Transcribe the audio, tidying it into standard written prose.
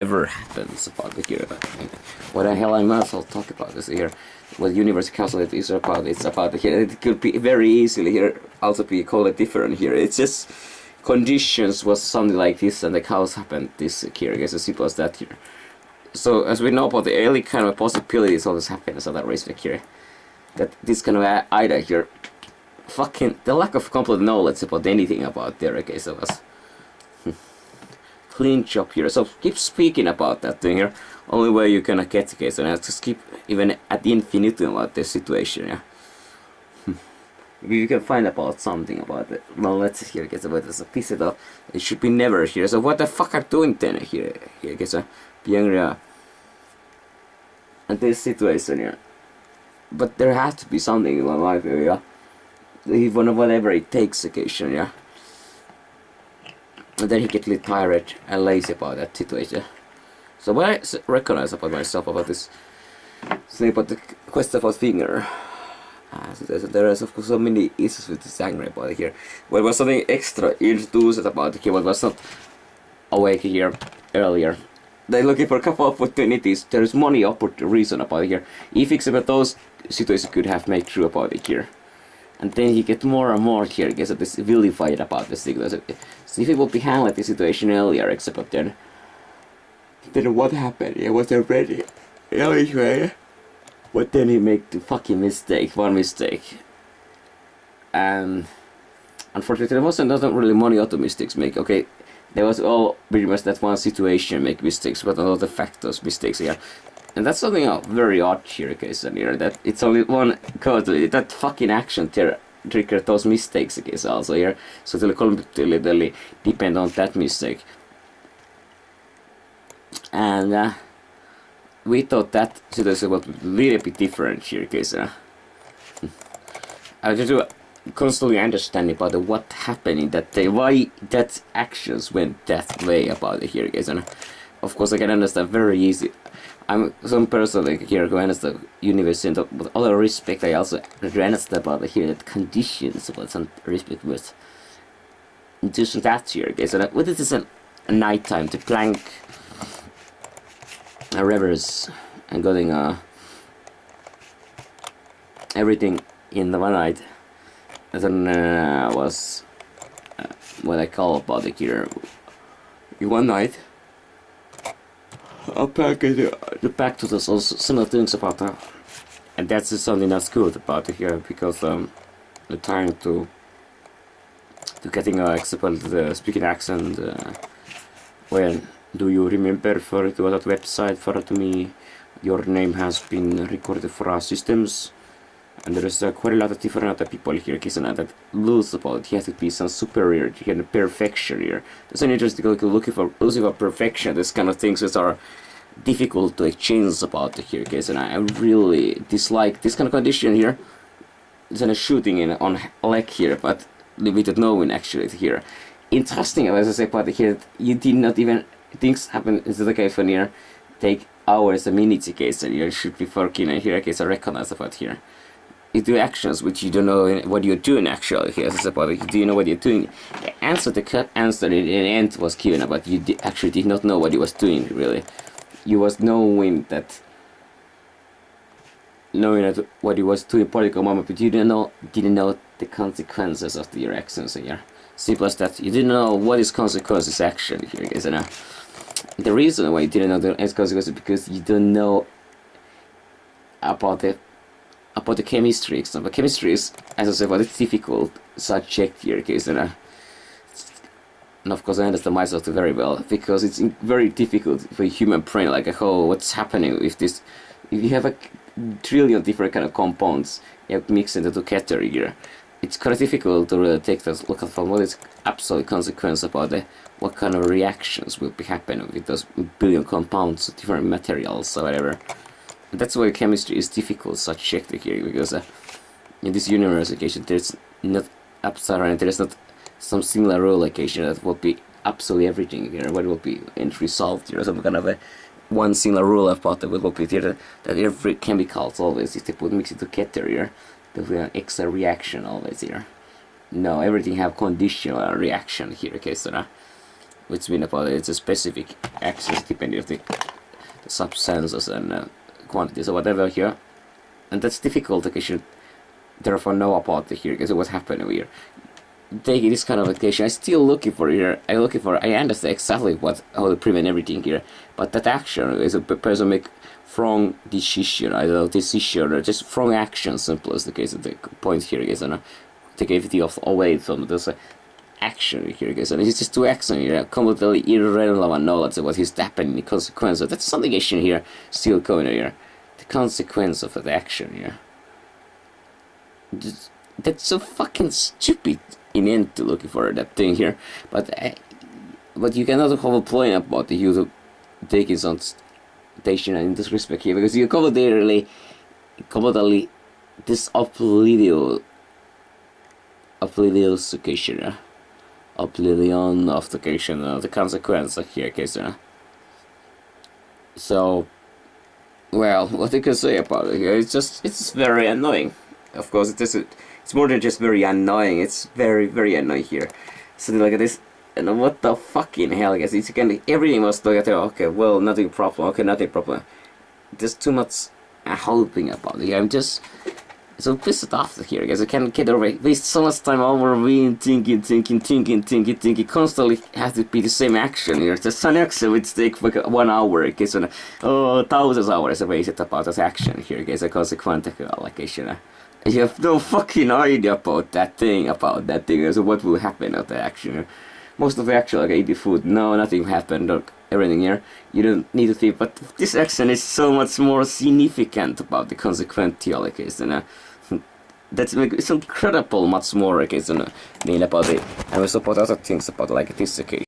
ever happens about the here. What the hell I must all talk about this here. What universe causality is about, it's about the here. It could be very easily here also be called different here. It's just conditions was something like this and the cause happened this here, I guess as simple as that here. So as we know about the early kind of possibilities always happens on that race here. That this kind of idea here, fucking the lack of complete knowledge about anything about their case of us. Clean job here. So keep speaking about that thing here. Only way you gonna get the case, and just keep even at infinitum about this situation. Yeah. You can find about something about it. Well, let's here get about this. Piece it up. It should be never here. So what the fuck are doing then here? Here gets a young and this situation here. But there has to be something in my life here. Yeah. Even whatever it takes occasion. Yeah. And then he gets a little tired and lazy about that situation. So what I recognize about myself about this thing about the quest about finger. So there is of course so many issues with this angry about it here. What was something extra introduced about it here, what was not awake here earlier. They're looking for a couple of opportunities. There is money reason about it here. If except those situations could have made true about it here. And then he get more and more here, gets this vilified about this thing. So if he would be handled the situation earlier, except then what happened? He was already anyway. But then he make the fucking mistake, one mistake. And unfortunately there wasn't not really many other mistakes make. Okay, there was all pretty much that one situation make mistakes, but a lot of factors mistakes here. And that's something very odd here, case here, that it's only one code, that fucking action triggered those mistakes, case also here, so they'll completely depend on that mistake. And we thought that situation would be a little bit different here, case I just to constantly understand about what happened in that day, why that actions went that way about it here, case and of course I can understand very easy. I'm some person like here who understands the universe, and with all the respect I also understand about here that conditions about some respect with just that here, okay, so that what is a nighttime to plank a rivers and getting everything in the one night, and then was what I call about it here in one night. I'll pack it back to the similar things about that, and that's just something that's good about it here, because the time to getting accepted the speaking accent. When do you remember for it was that website for to me? Your name has been recorded for our systems, and there is quite a lot of different other people here that lose about it. He has to be some superior, he had perfection here. That's an interesting looking for losing for perfection. This kind of things that are difficult to exchange about it here, guys, and I really dislike this kind of condition here. It's a shooting in on leg here, but without knowing actually here. Interesting, as I say, about here, you did not even things happen instead of case when here take hours and minutes case, and you should be working and here case I recognize about here. You do actions which you don't know what you're doing actually here. As about it, do you know what you're doing? The answer, the cut answer in the end was given, but you actually did not know what you was doing really. You was knowing that what you was doing particular moment, but you didn't know the consequences of your actions here. Simple as that. You didn't know what is consequences actually here, guys. And the reason why you didn't know the consequences is because you don't know about the chemistry. But chemistry is, as I said, well, it's difficult subject here, guys. And of course I understand myself very well, because it's very difficult for a human brain, like what's happening with this. If you have a trillion different kind of compounds, you have mixed into together here. It's kind of difficult to really take those look at from what is absolute consequence about what kind of reactions will be happening with those billion compounds, different materials or whatever. And that's why chemistry is difficult subject here, because in this universe occasion there's not absolute, there's not some similar rule occasion that will be absolutely everything here. What will be end result here? Some kind of a one single rule about that will be there, that every chemicals always, if they put mix it together here, there will be an extra reaction always here. No, everything have conditional reaction here. Okay, so which means about it's a specific actions depending on the substances and quantities or whatever here, and that's difficult. You should therefore know about here because what's happening here. Taking this kind of occasion, I'm still looking for here. I understand exactly how to prevent everything here, but that action is a person make wrong decision, either decision or just wrong action. Simple as the case. The point here is take everything away from this action here, guys, and it's just two action here, completely irrelevant knowledge of what is happening, the consequence of that's something action here still going here, the consequence of the action here. That's so fucking stupid in end to looking for that thing here, but you cannot have a point about the use of taking some station in this respect here, because you completely this oblivious occasion. Oblivion of the occasion, the consequence here, okay, so, well, what you can say about it here, it's very annoying. Of course, it's more than just very annoying, it's very, very annoying here. Something like this, and what the fucking hell, guys, it's again, everything was like, okay, well, nothing problem, okay, nothing problem. There's too much hoping about it. I'm just so pissed off here, guys. I can't get over it. Waste so much time over being thinking, constantly have to be the same action here. Just an action which take like 1 hour, okay, so thousands of hours wasted about this action here, guys. A consequent allocation. You have no fucking idea about that thing, so what will happen of the action. Most of the action, like, eat the food, no, nothing happened, look, everything here, you don't need to think, but this action is so much more significant about the consequential, okay, so that's it's incredible much more, okay, so about it, and we support other things about, like, this occasion.